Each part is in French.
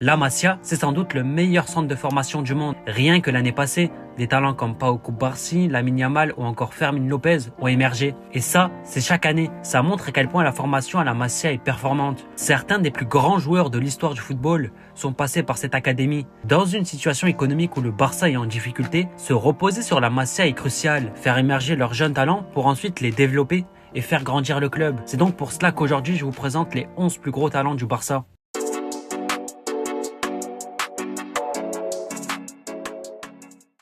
La Masia, c'est sans doute le meilleur centre de formation du monde. Rien que l'année passée, des talents comme Pau Cubarsí, Lamine Yamal ou encore Fermín López ont émergé. Et ça, c'est chaque année. Ça montre à quel point la formation à la Masia est performante. Certains des plus grands joueurs de l'histoire du football sont passés par cette académie. Dans une situation économique où le Barça est en difficulté, se reposer sur la Masia est crucial. Faire émerger leurs jeunes talents pour ensuite les développer et faire grandir le club. C'est donc pour cela qu'aujourd'hui, je vous présente les 11 plus gros talents du Barça.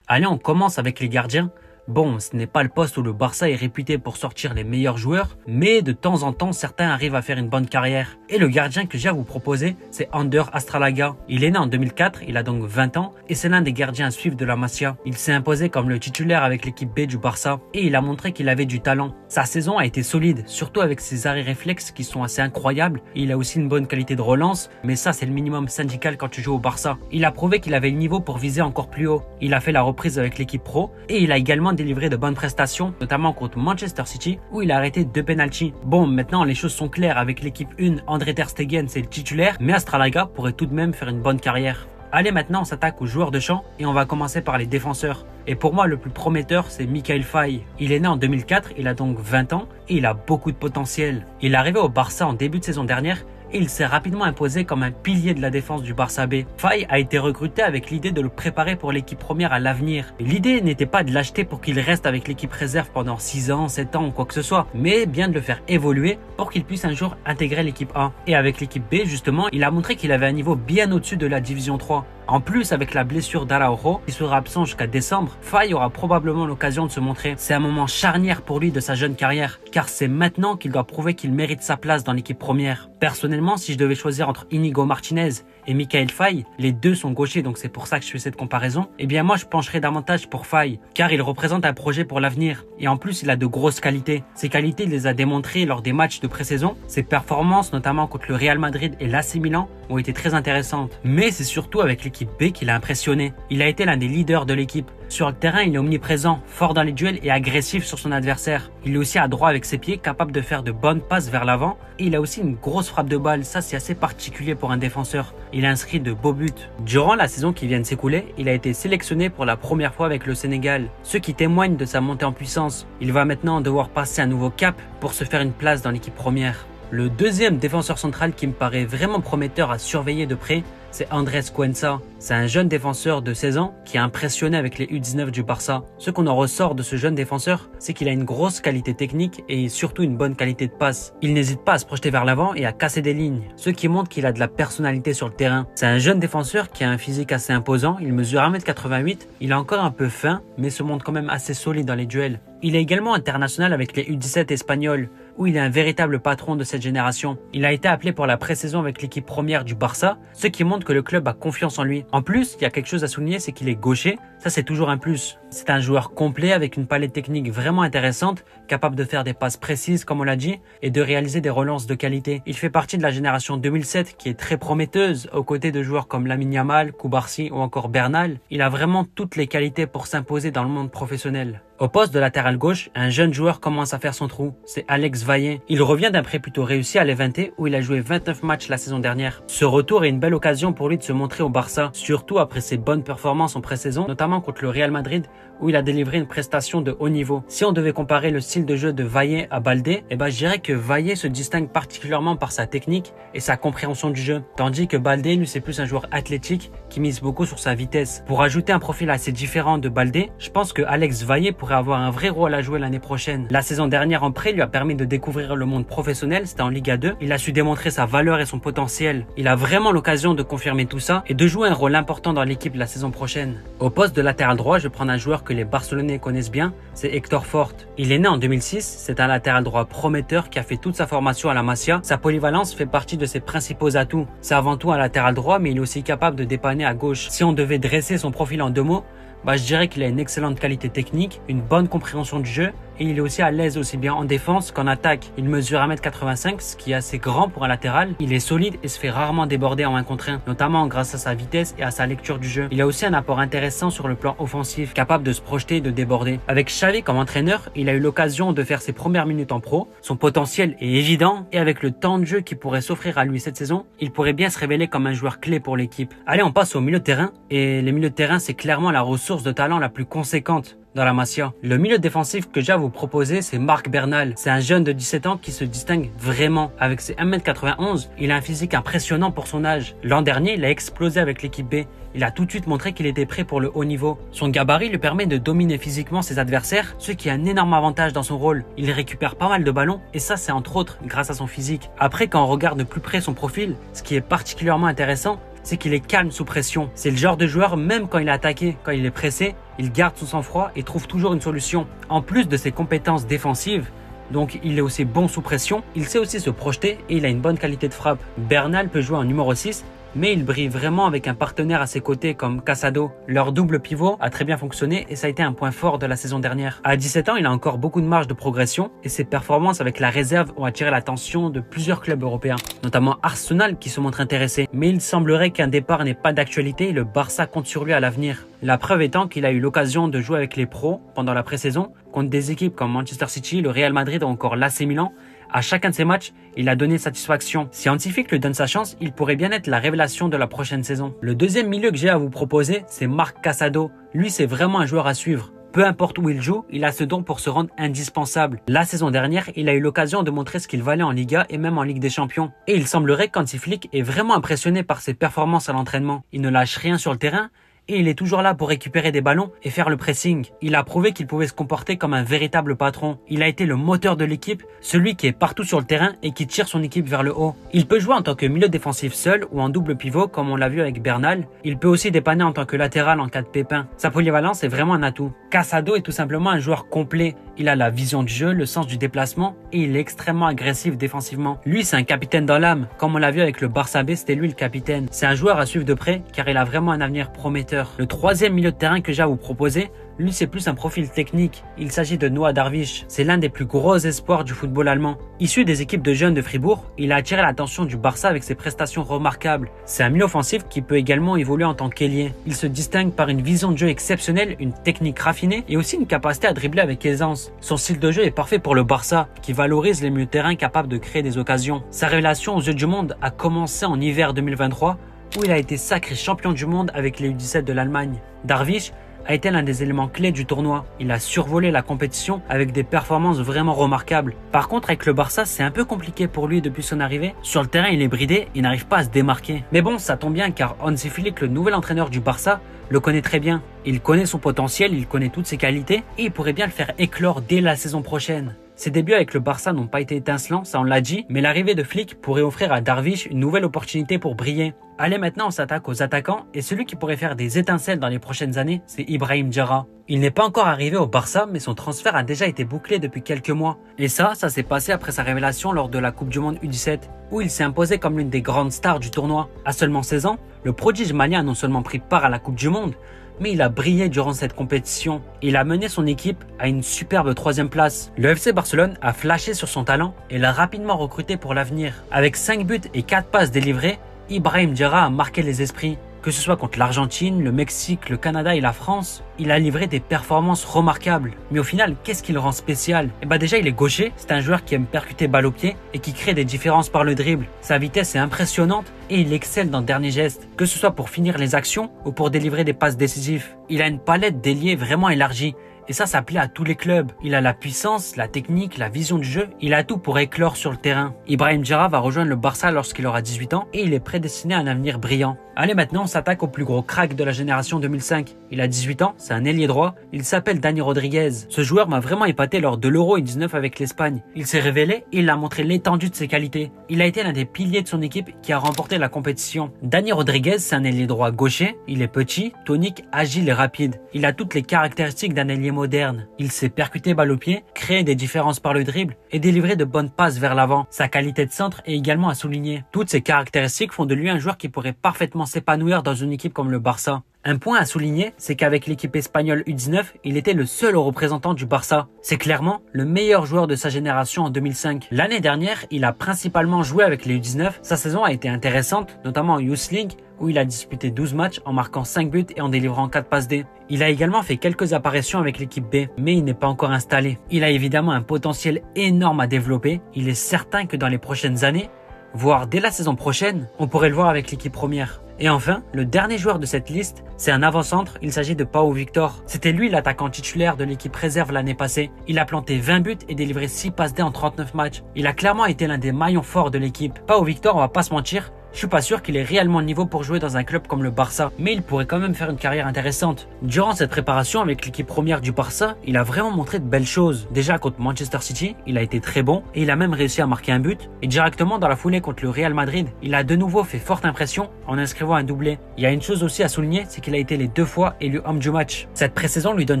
Allez, on commence avec les gardiens. Bon, ce n'est pas le poste où le Barça est réputé pour sortir les meilleurs joueurs, mais de temps en temps, certains arrivent à faire une bonne carrière. Et le gardien que j'ai à vous proposer, c'est Ander Astralaga. Il est né en 2004, il a donc 20 ans, et c'est l'un des gardiens à suivre de la Masia. Il s'est imposé comme le titulaire avec l'équipe B du Barça, et il a montré qu'il avait du talent. Sa saison a été solide, surtout avec ses arrêts réflexes qui sont assez incroyables. Il a aussi une bonne qualité de relance, mais ça c'est le minimum syndical quand tu joues au Barça. Il a prouvé qu'il avait le niveau pour viser encore plus haut. Il a fait la reprise avec l'équipe pro, et il a également délivré de bonnes prestations, notamment contre Manchester City où il a arrêté 2 pénaltys. Bon, maintenant les choses sont claires, avec l'équipe 1, André Ter Stegen c'est le titulaire, mais Astralaga pourrait tout de même faire une bonne carrière. Allez, maintenant on s'attaque aux joueurs de champ et on va commencer par les défenseurs. Et pour moi le plus prometteur c'est Michael Faye. Il est né en 2004, il a donc 20 ans et il a beaucoup de potentiel. Il est arrivé au Barça en début de saison dernière et il s'est rapidement imposé comme un pilier de la défense du Barça B. Faye a été recruté avec l'idée de le préparer pour l'équipe première à l'avenir. L'idée n'était pas de l'acheter pour qu'il reste avec l'équipe réserve pendant 6 ans, 7 ans ou quoi que ce soit, mais bien de le faire évoluer pour qu'il puisse un jour intégrer l'équipe A. Et avec l'équipe B, justement, il a montré qu'il avait un niveau bien au-dessus de la division 3. En plus, avec la blessure d'Araujo, qui sera absent jusqu'à décembre, Faye aura probablement l'occasion de se montrer. C'est un moment charnière pour lui de sa jeune carrière, car c'est maintenant qu'il doit prouver qu'il mérite sa place dans l'équipe première. Personnellement, si je devais choisir entre Inigo Martinez et Michael Faye, les deux sont gauchers, donc c'est pour ça que je fais cette comparaison, eh bien moi je pencherais davantage pour Faye, car il représente un projet pour l'avenir. Et en plus, il a de grosses qualités. Ces qualités, il les a démontrées lors des matchs de pré-saison. Ses performances, notamment contre le Real Madrid et l'AC Milan, ont été très intéressantes. Mais c'est surtout avec l'équipe B qu'il a impressionné. Il a été l'un des leaders de l'équipe. Sur le terrain, il est omniprésent, fort dans les duels et agressif sur son adversaire. Il est aussi adroit avec ses pieds, capable de faire de bonnes passes vers l'avant. Et il a aussi une grosse frappe de balle. Ça, c'est assez particulier pour un défenseur. Il a inscrit de beaux buts. Durant la saison qui vient de s'écouler, il a été sélectionné pour la première fois avec le Sénégal, ce qui témoigne de sa montée en puissance. Il va maintenant devoir passer un nouveau cap pour se faire une place dans l'équipe première. Le deuxième défenseur central qui me paraît vraiment prometteur à surveiller de près, c'est Andrés Cuenca. C'est un jeune défenseur de 16 ans qui a impressionné avec les U19 du Barça. Ce qu'on en ressort de ce jeune défenseur, c'est qu'il a une grosse qualité technique et surtout une bonne qualité de passe. Il n'hésite pas à se projeter vers l'avant et à casser des lignes, ce qui montre qu'il a de la personnalité sur le terrain. C'est un jeune défenseur qui a un physique assez imposant, il mesure 1m88, il est encore un peu fin, mais se montre quand même assez solide dans les duels. Il est également international avec les U17 espagnols, où il est un véritable patron de cette génération. Il a été appelé pour la pré-saison avec l'équipe première du Barça, ce qui montre que le club a confiance en lui. En plus, il y a quelque chose à souligner, c'est qu'il est gaucher, ça c'est toujours un plus. C'est un joueur complet avec une palette technique vraiment intéressante, capable de faire des passes précises comme on l'a dit, et de réaliser des relances de qualité. Il fait partie de la génération 2007 qui est très prometteuse, aux côtés de joueurs comme Lamine Yamal, Cubarsí ou encore Bernal. Il a vraiment toutes les qualités pour s'imposer dans le monde professionnel. Au poste de latéral gauche, un jeune joueur commence à faire son trou, c'est Alex Valle. Il revient d'un prêt plutôt réussi à l'Levante où il a joué 29 matchs la saison dernière. Ce retour est une belle occasion pour lui de se montrer au Barça, surtout après ses bonnes performances en pré-saison, notamment contre le Real Madrid où il a délivré une prestation de haut niveau. Si on devait comparer le style de jeu de Valle à Baldé, je dirais que Valle se distingue particulièrement par sa technique et sa compréhension du jeu, tandis que Baldé, lui, c'est plus un joueur athlétique qui mise beaucoup sur sa vitesse. Pour ajouter un profil assez différent de Baldé, je pense que Alex Valle pourrait avoir un vrai rôle à jouer l'année prochaine. La saison dernière en prêt lui a permis de découvrir le monde professionnel, c'était en Liga 2. Il a su démontrer sa valeur et son potentiel. Il a vraiment l'occasion de confirmer tout ça et de jouer un rôle important dans l'équipe la saison prochaine. Au poste de latéral droit, je vais prendre un joueur que les Barcelonais connaissent bien, c'est Hector Fort. Il est né en 2006, c'est un latéral droit prometteur qui a fait toute sa formation à la Masia. Sa polyvalence fait partie de ses principaux atouts. C'est avant tout un latéral droit, mais il est aussi capable de dépanner à gauche. Si on devait dresser son profil en 2 mots, je dirais qu'il a une excellente qualité technique, une bonne compréhension du jeu et il est aussi à l'aise aussi bien en défense qu'en attaque. Il mesure 1m85, ce qui est assez grand pour un latéral. Il est solide et se fait rarement déborder en 1 contre 1, notamment grâce à sa vitesse et à sa lecture du jeu. Il a aussi un apport intéressant sur le plan offensif, capable de se projeter et de déborder. Avec Xavi comme entraîneur, il a eu l'occasion de faire ses premières minutes en pro. Son potentiel est évident et avec le temps de jeu qui pourrait s'offrir à lui cette saison, il pourrait bien se révéler comme un joueur clé pour l'équipe. Allez, on passe au milieu de terrain et les milieux de terrain, c'est clairement la ressource de talent la plus conséquente dans la Masia. Le milieu défensif que j'ai à vous proposer, c'est Marc Bernal. C'est un jeune de 17 ans qui se distingue vraiment. Avec ses 1m91, il a un physique impressionnant pour son âge. L'an dernier, il a explosé avec l'équipe B. Il a tout de suite montré qu'il était prêt pour le haut niveau. Son gabarit lui permet de dominer physiquement ses adversaires, ce qui est un énorme avantage dans son rôle. Il récupère pas mal de ballons et ça, c'est entre autres grâce à son physique. Après, quand on regarde de plus près son profil, ce qui est particulièrement intéressant, c'est qu'il est calme sous pression. C'est le genre de joueur, même quand il est attaqué, quand il est pressé, il garde son sang-froid et trouve toujours une solution. En plus de ses compétences défensives, donc il est aussi bon sous pression, il sait aussi se projeter et il a une bonne qualité de frappe. Bernal peut jouer en numéro 6, mais il brille vraiment avec un partenaire à ses côtés comme Casado. Leur double pivot a très bien fonctionné et ça a été un point fort de la saison dernière. À 17 ans, il a encore beaucoup de marge de progression et ses performances avec la réserve ont attiré l'attention de plusieurs clubs européens, notamment Arsenal qui se montre intéressé. Mais il semblerait qu'un départ n'est pas d'actualité et le Barça compte sur lui à l'avenir. La preuve étant qu'il a eu l'occasion de jouer avec les pros pendant la pré-saison contre des équipes comme Manchester City, le Real Madrid ou encore l'AC Milan. À chacun de ses matchs, il a donné satisfaction. Si Hansi Flick lui donne sa chance, il pourrait bien être la révélation de la prochaine saison. Le deuxième milieu que j'ai à vous proposer, c'est Marc Casado. Lui, c'est vraiment un joueur à suivre. Peu importe où il joue, il a ce don pour se rendre indispensable. La saison dernière, il a eu l'occasion de montrer ce qu'il valait en Liga et même en Ligue des Champions. Et il semblerait qu'Hansi Flick est vraiment impressionné par ses performances à l'entraînement. Il ne lâche rien sur le terrain et il est toujours là pour récupérer des ballons et faire le pressing. Il a prouvé qu'il pouvait se comporter comme un véritable patron. Il a été le moteur de l'équipe, celui qui est partout sur le terrain et qui tire son équipe vers le haut. Il peut jouer en tant que milieu défensif seul ou en double pivot comme on l'a vu avec Bernal. Il peut aussi dépanner en tant que latéral en cas de pépin. Sa polyvalence est vraiment un atout. Casado est tout simplement un joueur complet. Il a la vision du jeu, le sens du déplacement et il est extrêmement agressif défensivement. Lui, c'est un capitaine dans l'âme. Comme on l'a vu avec le Barça B, c'était lui le capitaine. C'est un joueur à suivre de près car il a vraiment un avenir prometteur. Le troisième milieu de terrain que j'ai à vous proposer, lui c'est plus un profil technique. Il s'agit de Noah Darwish. C'est l'un des plus gros espoirs du football allemand. Issu des équipes de jeunes de Fribourg, il a attiré l'attention du Barça avec ses prestations remarquables. C'est un milieu offensif qui peut également évoluer en tant qu'ailier. Il se distingue par une vision de jeu exceptionnelle, une technique raffinée et aussi une capacité à dribbler avec aisance. Son style de jeu est parfait pour le Barça, qui valorise les milieux de terrain capables de créer des occasions. Sa révélation aux yeux du monde a commencé en hiver 2023, où il a été sacré champion du monde avec les U17 de l'Allemagne. Darwish a été l'un des éléments clés du tournoi. Il a survolé la compétition avec des performances vraiment remarquables. Par contre, avec le Barça, c'est un peu compliqué pour lui depuis son arrivée. Sur le terrain, il est bridé, il n'arrive pas à se démarquer. Mais bon, ça tombe bien car Hansi Flick, le nouvel entraîneur du Barça, le connaît très bien. Il connaît son potentiel, il connaît toutes ses qualités et il pourrait bien le faire éclore dès la saison prochaine. Ses débuts avec le Barça n'ont pas été étincelants, ça on l'a dit, mais l'arrivée de Flick pourrait offrir à Darwish une nouvelle opportunité pour briller. Allez, maintenant on s'attaque aux attaquants et celui qui pourrait faire des étincelles dans les prochaines années, c'est Ibrahim Diarra. Il n'est pas encore arrivé au Barça, mais son transfert a déjà été bouclé depuis quelques mois. Et ça s'est passé après sa révélation lors de la Coupe du Monde U17, où il s'est imposé comme l'une des grandes stars du tournoi. À seulement 16 ans, le prodige malien a non seulement pris part à la Coupe du Monde, mais il a brillé durant cette compétition. Il a mené son équipe à une superbe 3e place. Le FC Barcelone a flashé sur son talent et l'a rapidement recruté pour l'avenir. Avec 5 buts et 4 passes délivrées, Ibrahim Diarra a marqué les esprits. Que ce soit contre l'Argentine, le Mexique, le Canada et la France, il a livré des performances remarquables. Mais au final, qu'est-ce qui le rend spécial? Déjà, il est gaucher, c'est un joueur qui aime percuter balle au pied et qui crée des différences par le dribble. Sa vitesse est impressionnante et il excelle dans le dernier geste, que ce soit pour finir les actions ou pour délivrer des passes décisives. Il a une palette d'ailiers vraiment élargie. Et ça plaît à tous les clubs. Il a la puissance, la technique, la vision du jeu. Il a tout pour éclore sur le terrain. Ibrahim Diarra va rejoindre le Barça lorsqu'il aura 18 ans et il est prédestiné à un avenir brillant. Allez, maintenant on s'attaque au plus gros crack de la génération 2005. Il a 18 ans, c'est un ailier droit. Il s'appelle Dani Rodriguez. Ce joueur m'a vraiment épaté lors de l'Euro 19 avec l'Espagne. Il s'est révélé et il a montré l'étendue de ses qualités. Il a été l'un des piliers de son équipe qui a remporté la compétition. Dani Rodriguez, c'est un ailier droit gaucher. Il est petit, tonique, agile et rapide. Il a toutes les caractéristiques d'un ailier moderne. Il sait percuter balle au pied, créer des différences par le dribble et délivrer de bonnes passes vers l'avant. Sa qualité de centre est également à souligner. Toutes ces caractéristiques font de lui un joueur qui pourrait parfaitement s'épanouir dans une équipe comme le Barça. Un point à souligner, c'est qu'avec l'équipe espagnole U19, il était le seul représentant du Barça. C'est clairement le meilleur joueur de sa génération en 2005. L'année dernière, il a principalement joué avec les U19. Sa saison a été intéressante, notamment en Youth League, où il a disputé 12 matchs en marquant 5 buts et en délivrant 4 passes D. Il a également fait quelques apparitions avec l'équipe B, mais il n'est pas encore installé. Il a évidemment un potentiel énorme à développer. Il est certain que dans les prochaines années, voire dès la saison prochaine, on pourrait le voir avec l'équipe première. Et enfin, le dernier joueur de cette liste, c'est un avant-centre, il s'agit de Pau Victor. C'était lui l'attaquant titulaire de l'équipe réserve l'année passée. Il a planté 20 buts et délivré 6 passes D en 39 matchs. Il a clairement été l'un des maillons forts de l'équipe. Pau Victor, on va pas se mentir, je suis pas sûr qu'il ait réellement le niveau pour jouer dans un club comme le Barça, mais il pourrait quand même faire une carrière intéressante. Durant cette préparation avec l'équipe première du Barça, il a vraiment montré de belles choses. Déjà contre Manchester City, il a été très bon et il a même réussi à marquer un but. Et directement dans la foulée contre le Real Madrid, il a de nouveau fait forte impression en inscrivant un doublé. Il y a une chose aussi à souligner, c'est qu'il a été les 2 fois élu homme du match. Cette pré-saison lui donne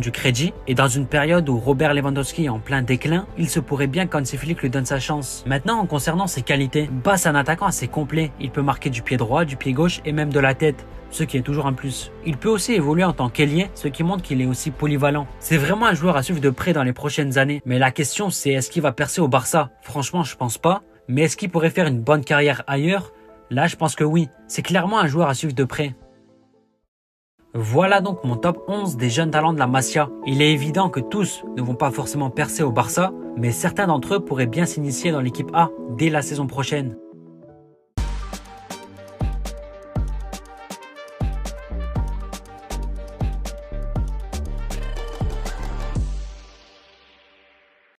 du crédit et dans une période où Robert Lewandowski est en plein déclin, il se pourrait bien qu'Hansi Flick lui donne sa chance. Maintenant, en concernant ses qualités, Bas est un attaquant assez complet. Il peut marquer du pied droit, du pied gauche et même de la tête, ce qui est toujours un plus. Il peut aussi évoluer en tant qu'ailier, ce qui montre qu'il est aussi polyvalent. C'est vraiment un joueur à suivre de près dans les prochaines années. Mais la question c'est, est-ce qu'il va percer au Barça? Franchement, je pense pas. Mais est-ce qu'il pourrait faire une bonne carrière ailleurs? Là, je pense que oui. C'est clairement un joueur à suivre de près. Voilà donc mon top 11 des jeunes talents de la Masia. Il est évident que tous ne vont pas forcément percer au Barça, mais certains d'entre eux pourraient bien s'initier dans l'équipe A dès la saison prochaine.